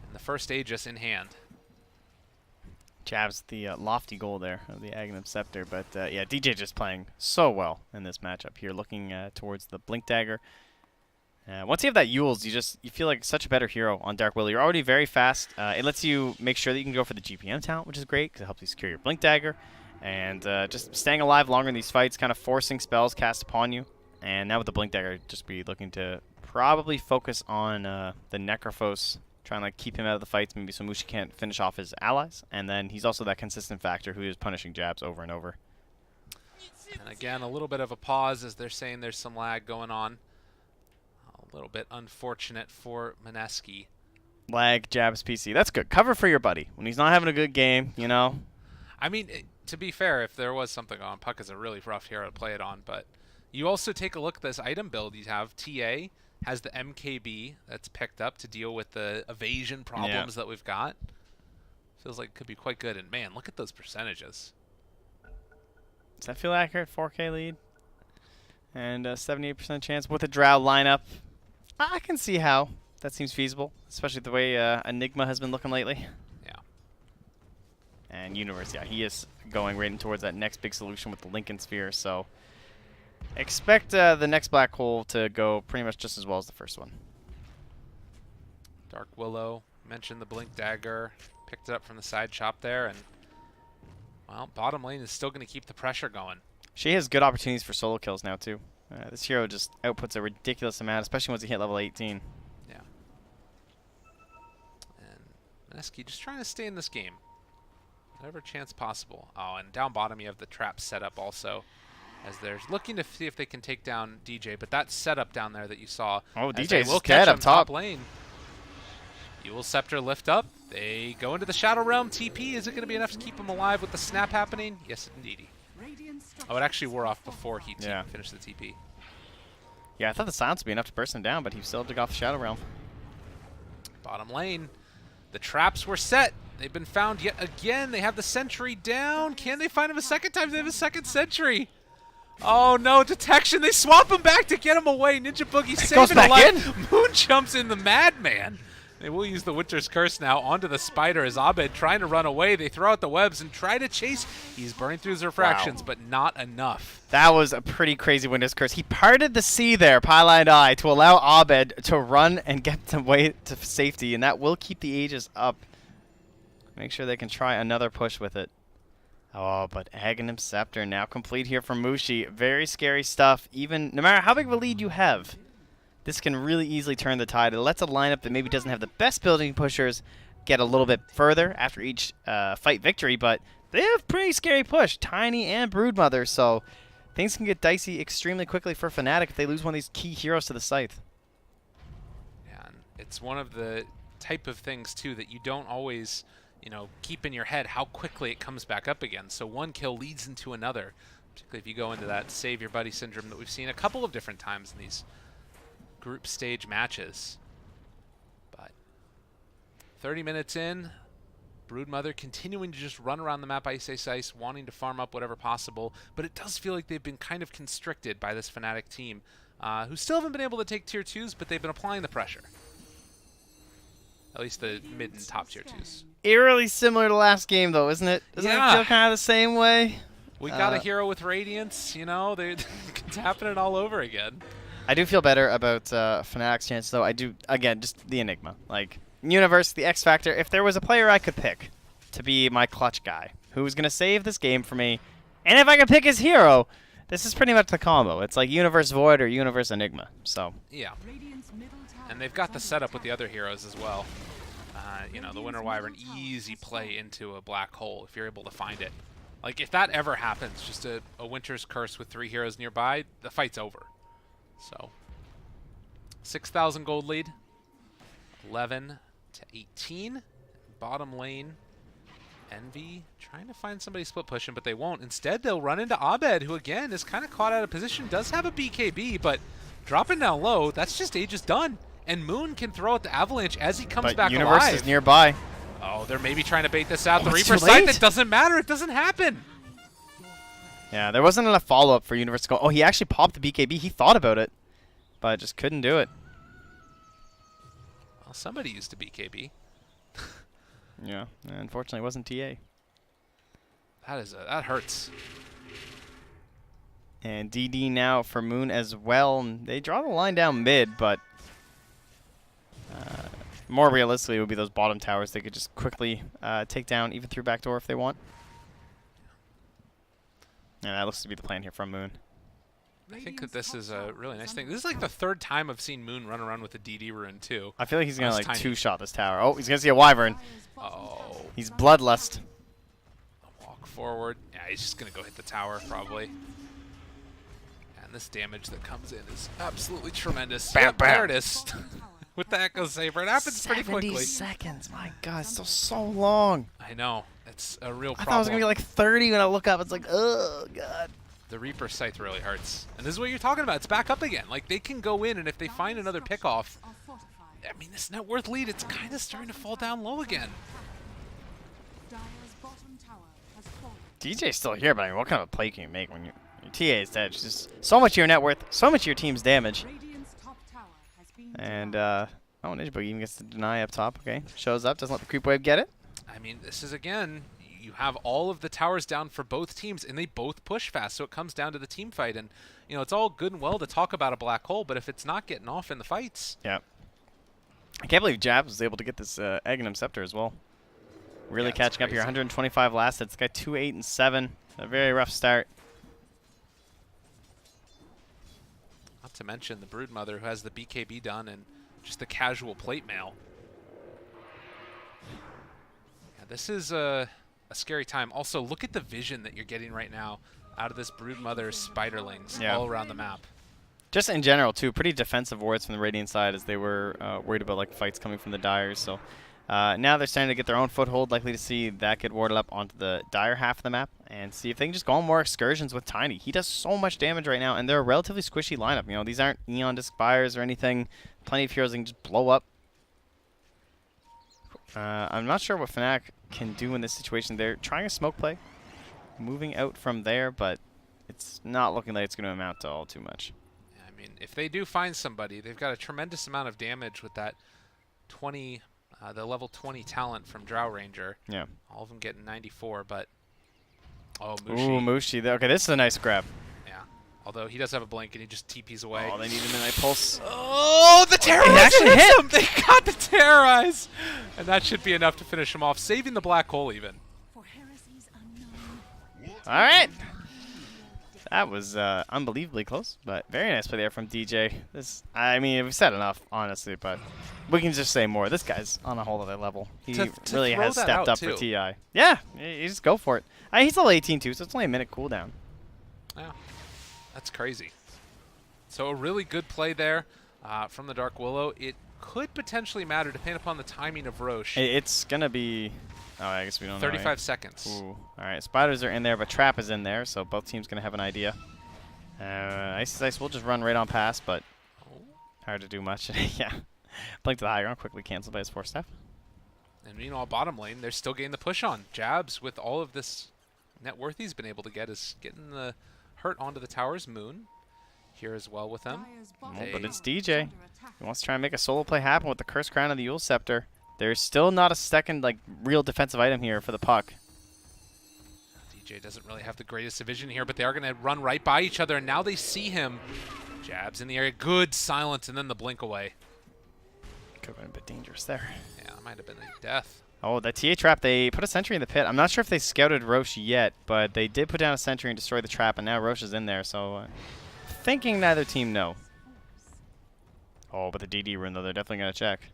Speaker 1: and the first Aegis in hand.
Speaker 2: Jabs the lofty goal there of the Aghanim Scepter, but yeah, DJ just playing so well in this matchup here, looking towards the Blink Dagger. Once you have that Yules, you feel like such a better hero on Dark Willow. You're already very fast. It lets you make sure that you can go for the GPM talent, which is great because it helps you secure your Blink Dagger, and just staying alive longer in these fights, kind of forcing spells cast upon you. And now with the Blink Dagger, just be looking to probably focus on the Necrophos, trying to keep him out of the fights, maybe so Mushi can't finish off his allies. And then he's also that consistent factor who is punishing Jabs over and over.
Speaker 1: And again, a little bit of a pause as they're saying there's some lag going on. A little bit unfortunate for Mineski.
Speaker 2: Lag, Jabs, PC. That's good. Cover for your buddy. When he's not having a good game, you know.
Speaker 1: I mean, to be fair, if there was something on, Puck is a really rough hero to play it on. But you also take a look at this item build you have. TA has the MKB that's picked up to deal with the evasion problems that we've got. Feels like it could be quite good. And man, look at those percentages.
Speaker 2: Does that feel accurate? 4K lead? And 78% chance with a Drow lineup. I can see how that seems feasible, especially the way Enigma has been looking lately.
Speaker 1: Yeah.
Speaker 2: And Universe, yeah, he is going right in towards that next big solution with the Lincoln Sphere, so expect the next black hole to go pretty much just as well as the first one.
Speaker 1: Dark Willow, mentioned the Blink Dagger, picked it up from the side shop there, and well, bottom lane is still going to keep the pressure going.
Speaker 2: She has good opportunities for solo kills now, too. This hero just outputs a ridiculous amount, especially once you hit level 18.
Speaker 1: Yeah. And Mineski just trying to stay in this game. Whatever chance possible. Oh, and down bottom you have the trap set up also, as they're looking to see if they can take down DJ. But that setup down there that you saw.
Speaker 2: Oh,
Speaker 1: DJ's
Speaker 2: will dead up top
Speaker 1: lane. Yule's Scepter lift up. They go into the Shadow Realm. TP, is it going to be enough to keep him alive with the snap happening? Yes, indeedy. Oh, it actually wore off before he finished the TP.
Speaker 2: Yeah, I thought the silence would be enough to burst him down, but he still took off the Shadow Realm.
Speaker 1: Bottom lane. The traps were set. They've been found yet again. They have the sentry down. Can they find him a second time? They have a second sentry. Oh, no. Detection. They swap him back to get him away. Ninja Boogie saving alive. Moon jumps in the Madman. They will use the Winter's Curse now onto the Spider as Abed trying to run away. They throw out the webs and try to chase. He's burning through his refractions, but not enough.
Speaker 2: That was a pretty crazy Winter's Curse. He parted the sea there, Pila and I, to allow Abed to run and get them way to safety, and that will keep the Aegis up. Make sure they can try another push with it. Oh, but Aghanim Scepter now complete here from Mushi. Very scary stuff. Even no matter how big of a lead you have, this can really easily turn the tide. It lets a lineup that maybe doesn't have the best building pushers get a little bit further after each fight victory, but they have pretty scary push, Tiny and Broodmother, so things can get dicey extremely quickly for Fnatic if they lose one of these key heroes to the Scythe.
Speaker 1: Yeah, and it's one of the type of things, too, that you don't always, keep in your head how quickly it comes back up again. So one kill leads into another, particularly if you go into that save your buddy syndrome that we've seen a couple of different times in these group stage matches. But 30 minutes in, Broodmother continuing to just run around the map ice, wanting to farm up whatever possible, but it does feel like they've been kind of constricted by this Fnatic team, who still haven't been able to take tier 2s, but they've been applying the pressure. At least the mid and top tier 2s.
Speaker 2: Eerily similar to last game, though, isn't it? Doesn't it feel kind of the same way?
Speaker 1: We got a hero with Radiance, it's happening all over again.
Speaker 2: I do feel better about Fnatic's chance, though. I do, again, just the Enigma. Like, Universe, the X Factor, if there was a player I could pick to be my clutch guy, who was going to save this game for me, and if I could pick his hero, This is pretty much the combo. It's like Universe Void or Universe Enigma. So
Speaker 1: Yeah.
Speaker 4: Radiant's middle tower
Speaker 1: And they've got
Speaker 4: is
Speaker 1: the
Speaker 4: under
Speaker 1: setup with
Speaker 4: attack.
Speaker 1: the other heroes as well. You know, the Winter Wyvern, easy play into a black hole if you're able to find it. Like, if that ever happens, just a Winter's Curse with 3 heroes nearby, the fight's over. So, 6,000 gold lead. 11 to 18. Bottom lane, Envy trying to find somebody split pushing, but they won't. Instead, they'll run into Abed, who again is kind of caught out of position. Does have a BKB, but dropping down low, that's just Aegis done. And Moon can throw at the Avalanche as he comes back
Speaker 2: Universe
Speaker 1: alive.
Speaker 2: is nearby.
Speaker 1: Oh, they're maybe trying to bait this out. The
Speaker 2: it's
Speaker 1: Reaper
Speaker 2: too
Speaker 1: sight,
Speaker 2: late.
Speaker 1: that doesn't matter. It doesn't happen.
Speaker 2: Yeah, there wasn't enough follow-up for Universe to go. Oh, he actually popped the BKB. He thought about it, but just couldn't do it.
Speaker 1: Well, somebody used a BKB.
Speaker 2: Yeah, unfortunately, it wasn't TA.
Speaker 1: That hurts.
Speaker 2: And DD now for Moon as well. And they draw the line down mid, but more realistically, it would be those bottom towers they could just quickly take down, even through backdoor if they want. And that looks to be the plan here from Moon.
Speaker 1: I think that this is a really nice thing. This is like the 3rd time I've seen Moon run around with a DD rune, too.
Speaker 2: I feel like he's going to
Speaker 1: That's
Speaker 2: like
Speaker 1: tiny.
Speaker 2: 2-shot this tower. Oh, he's going to see a Wyvern.
Speaker 4: Dire's bottom
Speaker 1: Oh,
Speaker 2: He's Bloodlust.
Speaker 1: walk forward. Yeah, he's just going to go hit the tower, probably. And this damage that comes in is absolutely tremendous.
Speaker 2: Bam,
Speaker 1: Yep, there
Speaker 2: bam.
Speaker 1: it is. With the Echo Saber. It happens pretty
Speaker 2: 70
Speaker 1: quickly.
Speaker 2: seconds. My God, it's still so long.
Speaker 1: I know. It's a real
Speaker 2: I
Speaker 1: problem.
Speaker 2: thought it was going to be like 30 when I look up. It's like, oh, God.
Speaker 1: The Reaper Scythe really hurts. And this is what you're talking about. It's back up again. Like, they can go in, and if they find another pickoff,
Speaker 4: are fortified.
Speaker 1: I mean, this net worth lead, it's kind of starting to fall down low again.
Speaker 4: Dire's bottom tower has fallen.
Speaker 2: DJ's still here, but I mean, what kind of a play can you make when your TA is dead? It's just so much of your net worth, so much of your team's damage.
Speaker 4: Radiant's top tower has been
Speaker 2: And,
Speaker 4: denied.
Speaker 2: oh, Ninja Boogie even gets to deny up top. Okay, shows up, doesn't let the creep wave get it.
Speaker 1: I mean, this is, again, you have all of the towers down for both teams, and they both push fast, so it comes down to the team fight. And, you know, it's all good and well to talk about a black hole, but if it's not getting off in the fights...
Speaker 2: Yeah. I can't believe Jabs was able to get this Aghanim Scepter as well. Really
Speaker 1: Yeah, it's
Speaker 2: catching up here.
Speaker 1: crazy.
Speaker 2: 125 last hit. This guy 2-8 and 7. A very rough start.
Speaker 1: Not to mention the Broodmother, who has the BKB done, and just the casual plate mail. Yeah, this is a scary time. Also, look at the vision that you're getting right now out of this Broodmother's Spiderlings
Speaker 2: Yeah.
Speaker 1: all around the map.
Speaker 2: Just in general, too, pretty defensive wards from the Radiant side as they were worried about like fights coming from the Dyers. So now they're starting to get their own foothold, likely to see that get warded up onto the Dire half of the map and see if they can just go on more excursions with Tiny. He does so much damage right now, and they're a relatively squishy lineup. You know, these aren't Neon Disc Fires or anything. Plenty of heroes that can just blow up. I'm not sure what Fnatic can do in this situation. They're trying a smoke play, moving out from there, but it's not looking like it's going to amount to all too much.
Speaker 1: I mean, if they do find somebody, they've got a tremendous amount of damage with that 20, the level 20 talent from Drow Ranger.
Speaker 2: Yeah.
Speaker 1: All of them getting 94, but oh,
Speaker 2: Ooh,
Speaker 1: Mushi.
Speaker 2: Mushi. Okay, this is a nice grab.
Speaker 1: Yeah. Although he does have a blink and he just TPs away.
Speaker 2: Oh, they need a midnight pulse.
Speaker 1: Oh, the terrorize
Speaker 2: actually
Speaker 1: hits
Speaker 2: hit!
Speaker 1: him! They got the terrorize! And that should be enough to finish him off, saving the black hole even.
Speaker 3: For heresies unknown.
Speaker 2: All right. That was unbelievably close, but very nice play there from DJ. This, I mean, we've said enough, honestly, but we can just say more. This guy's on a whole other level. He
Speaker 1: To
Speaker 2: really
Speaker 1: throw
Speaker 2: has
Speaker 1: that
Speaker 2: stepped
Speaker 1: out,
Speaker 2: up for
Speaker 1: too.
Speaker 2: TI. Yeah, you just go for it. He's level 18 too, so it's only a minute cooldown.
Speaker 1: Yeah, that's crazy. So a really good play there from the Dark Willow. It could potentially matter depending upon the timing of Roche.
Speaker 2: It's gonna be. Oh, I guess we don't know.
Speaker 1: 35
Speaker 2: right?
Speaker 1: seconds.
Speaker 2: Ooh. All right, spiders are in there, but trap is in there, so both teams gonna have an idea. Ice will just run right on past, but
Speaker 1: Oh.
Speaker 2: hard to do much. Yeah. Blink to the high ground, quickly canceled by his 4-step.
Speaker 1: And meanwhile, bottom lane, they're still getting the push on. Jabs, with all of this net worth he's been able to get, is getting the hurt onto the towers. Moon here as well with them.
Speaker 4: Dire's bottom
Speaker 1: Hey.
Speaker 2: But it's
Speaker 4: tower is
Speaker 2: DJ.
Speaker 4: under attack.
Speaker 2: He wants to try and make a solo play happen with the Curse Crown and the Yule Scepter. There's still not a second like real defensive item here for the puck.
Speaker 1: DJ doesn't really have the greatest vision here, but they are going to run right by each other, and now they see him. Jabs in the area. Good silence, and then the blink away.
Speaker 2: Could have been a bit dangerous there.
Speaker 1: Yeah, that might have been a death.
Speaker 2: Oh, that TA trap, they put a sentry in the pit. I'm not sure if they scouted Roche yet, but they did put down a sentry and destroy the trap, and now Roche is in there, so thinking neither team know. Oh, but the DD rune, though, they're definitely going to check.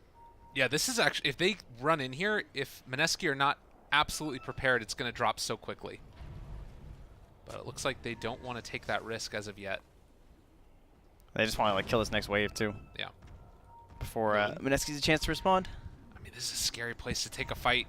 Speaker 1: Yeah, this is actually, if they run in here, if Mineski are not absolutely prepared, it's going to drop so quickly. But it looks like they don't want to take that risk as of yet.
Speaker 2: They just want to like kill this next wave, too.
Speaker 1: Yeah.
Speaker 2: Before Mineski's a chance to respond.
Speaker 1: I mean, this is a scary place to take a fight.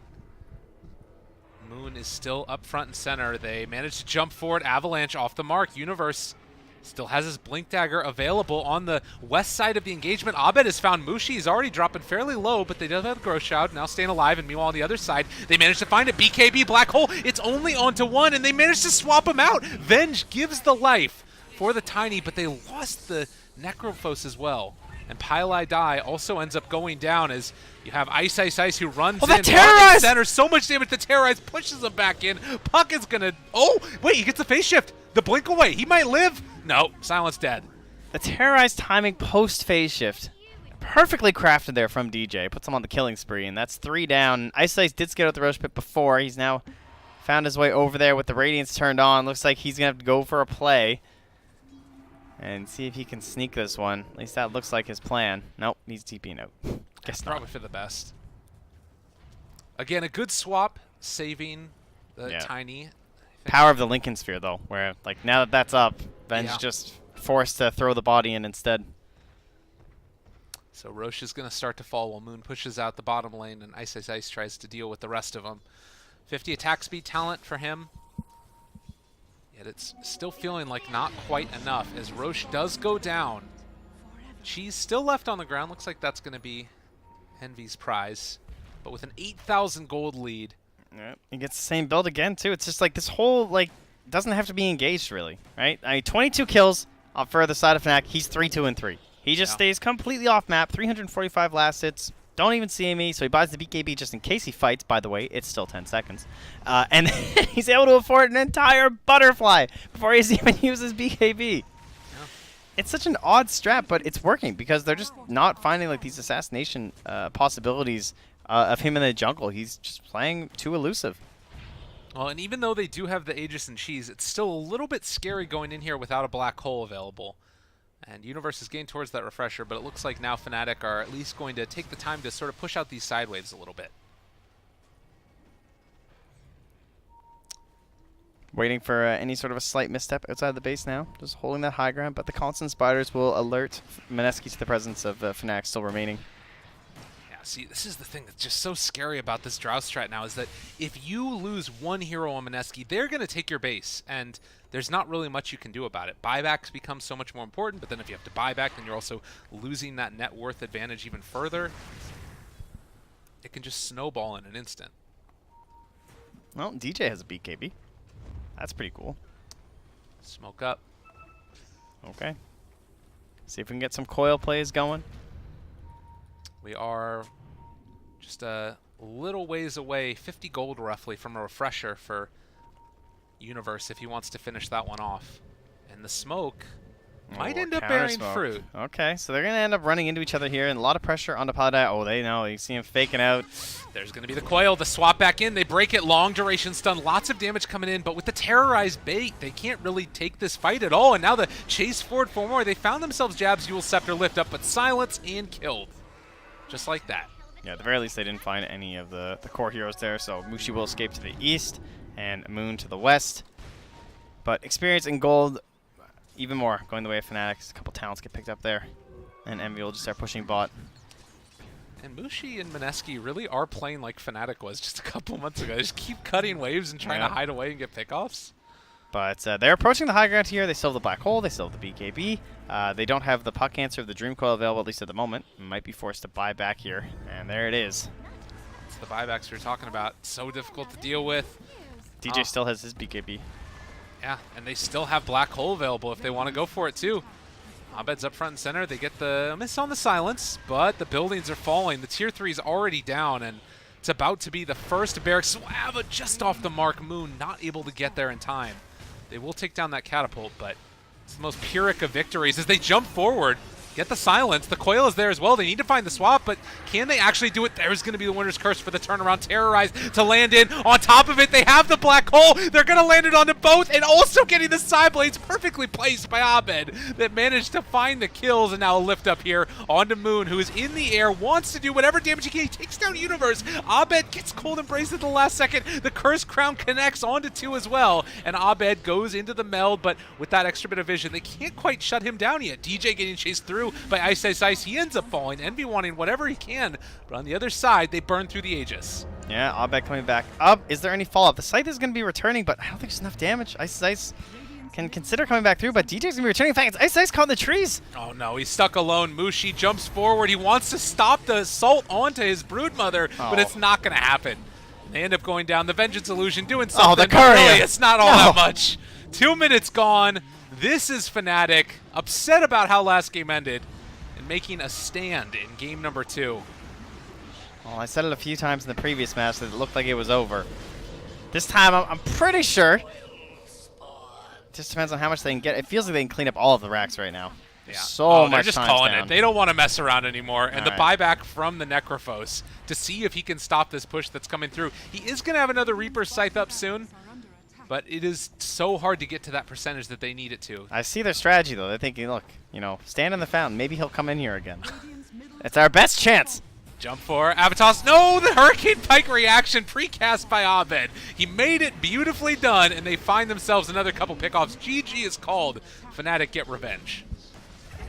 Speaker 1: Moon is still up front and center. They managed to jump forward. Avalanche off the mark. Universe still has his Blink Dagger available on the west side of the engagement. Abed has found Mushi. He's already dropping fairly low, but they do have the Growth Shroud, now staying alive. And meanwhile, on the other side, they managed to find it. BKB, Black Hole. It's only onto one, and they managed to swap him out. Venge gives the life for the Tiny, but they lost the Necrophos as well. And Pile Die also ends up going down as you have Ice who runs in.
Speaker 2: Terrorize!
Speaker 1: Center, so much damage. The Terrorize pushes him back in. Puck is going to... Oh, wait, he gets the face shift. The blink away. He might live. No, Silence dead.
Speaker 2: The Terrorize timing post-phase shift. Perfectly crafted there from DJ. Puts him on the killing spree, and that's 3 down. Ice did scout out the Roche pit before. He's now found his way over there with the Radiance turned on. Looks like he's going to have to go for a play and see if he can sneak this one. At least that looks like his plan. Nope, he's TPing out. Guess
Speaker 1: Probably
Speaker 2: not.
Speaker 1: for the best. Again, a good swap, saving the Tiny.
Speaker 2: Power of the Lincoln Sphere, though, where like now that that's up, Ben's just forced to throw the body in instead.
Speaker 1: So Roche is going to start to fall while Moon pushes out the bottom lane, and Ice tries to deal with the rest of them. 50 attack speed talent for him. Yet it's still feeling like not quite enough as Roche does go down. Cheese still left on the ground. Looks like that's going to be Envy's prize. But with an 8,000 gold lead.
Speaker 2: Yep. He gets the same build again, too. It's just like this whole, like, doesn't have to be engaged, really, right? I mean, 22 kills on further side of Fnatic. He's 3-2-3. He just stays completely off map. 345 last hits. Don't even see me, so he buys the BKB just in case he fights. By the way, it's still 10 seconds. And he's able to afford an entire butterfly before he's even uses BKB. Yeah. It's such an odd strat, but it's working because they're just not finding like these assassination possibilities of him in the jungle. He's just playing too elusive.
Speaker 1: Well, and even though they do have the Aegis and Cheese, it's still a little bit scary going in here without a black hole available. And Universe is getting towards that refresher, but it looks like now Fnatic are at least going to take the time to sort of push out these side waves a little bit.
Speaker 2: Waiting for any sort of a slight misstep outside the base now. Just holding that high ground, but the constant spiders will alert Mineski to the presence of Fnatic still remaining.
Speaker 1: Yeah, see, this is the thing that's just so scary about this Drow strat now is that if you lose one hero on Mineski, they're going to take your base, and there's not really much you can do about it. Buybacks become so much more important, but then if you have to buy back, then you're also losing that net worth advantage even further. It can just snowball in an instant.
Speaker 2: Well, DJ has a BKB. That's pretty cool.
Speaker 1: Smoke up.
Speaker 2: Okay. See if we can get some coil plays going.
Speaker 1: We are just a little ways away, 50 gold roughly, from a refresher for Universe if he wants to finish that one off. And the smoke might end up bearing fruit.
Speaker 2: Okay, so they're going to end up running into each other here, and a lot of pressure on the Paladin. Oh, they know. You see him faking out.
Speaker 1: There's going to be the coil, the swap back in. They break it, long duration stun, lots of damage coming in, but with the terrorized bait, they can't really take this fight at all. And now the chase forward for more. They found themselves Jab's Yule Scepter lift up, but silence and killed. Just like that.
Speaker 2: Yeah, at the very least, they didn't find any of the core heroes there, so Mushi will escape to the east, and Moon to the west. But experience and gold, even more, going the way of Fnatic. A couple talents get picked up there, and Envy will just start pushing bot.
Speaker 1: And Mushi and Mineski really are playing like Fnatic was just a couple months ago. They just keep cutting waves and trying to hide away and get pickoffs.
Speaker 2: But they're approaching the high ground here. They still have the Black Hole. They still have the BKB. They don't have the Puck Answer of the Dream Coil available, at least at the moment. Might be forced to buy back here. And there it is.
Speaker 1: It's the buybacks we were talking about. So difficult to deal with.
Speaker 2: DJ still has his BKB.
Speaker 1: Yeah, and they still have Black Hole available if they want to go for it too. Abed's up front and center. They get the miss on the silence, but the buildings are falling. The tier 3 is already down, and it's about to be the first barracks. Swava just off the mark. Moon not able to get there in time. They will take down that catapult, but it's the most Pyrrhic of victories as they jump forward. get the silence. The coil is there as well. They need to find the swap, but can they actually do it? There's going to be the winner's curse for the turnaround. Terrorize to land in. On top of it, they have the black hole. They're going to land it onto both, and also getting the side blades perfectly placed by Abed that managed to find the kills, and now a lift up here onto Moon, who is in the air, wants to do whatever damage he can. He takes down Universe. Abed gets cold embraced at the last second. The curse crown connects onto 2 as well, and Abed goes into the meld, but with that extra bit of vision, they can't quite shut him down yet. DJ getting chased through by Ice Ice Ice. He ends up falling. Envy wanting whatever he can, but on the other side, they burn through the Aegis.
Speaker 2: Yeah, Abed coming back up. Is there any follow-up? The Scythe is going to be returning, but I don't think there's enough damage. Ice Ice can consider coming back through, but DJ's going to be returning. In fact, it's Ice Ice caught in the trees.
Speaker 1: Oh no, he's stuck alone. Mushi jumps forward. He wants to stop the assault onto his broodmother, but it's not going to happen. They end up going down. The Vengeance Illusion doing something.
Speaker 2: Oh, the
Speaker 1: but
Speaker 2: courier.
Speaker 1: really, it's not all that much. 2 minutes gone. This is Fnatic, upset about how last game ended, and making a stand in game number 2.
Speaker 2: Well, I said it a few times in the previous match that it looked like it was over. This time, I'm pretty sure. Just depends on how much they can get. It feels like they can clean up all of the racks right now.
Speaker 1: Yeah.
Speaker 2: So
Speaker 1: they're
Speaker 2: much
Speaker 1: just
Speaker 2: time's
Speaker 1: calling
Speaker 2: down.
Speaker 1: it. They don't want to mess around anymore. And the
Speaker 2: All right.
Speaker 1: buyback from the Necrophos to see if he can stop this push that's coming through. He is going to have another Reaper Scythe up soon,
Speaker 4: Are under attack.
Speaker 1: but it is so hard to get to that percentage that they need it to.
Speaker 2: I see their strategy, though. They're thinking, look, you know, stand in the fountain. Maybe he'll come in here again.
Speaker 4: Radiant's middle
Speaker 2: It's our best chance.
Speaker 1: Jump for Avatos. No, the Hurricane Pike reaction precast by Abed. He made it beautifully done, and they find themselves another couple pickoffs. GG is called. Fnatic get revenge.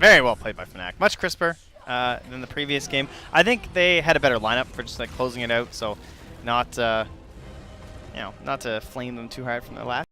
Speaker 2: Very well played by Fnatic. Much crisper than the previous game. I think they had a better lineup for just like closing it out, so not, not to flame them too hard from their last.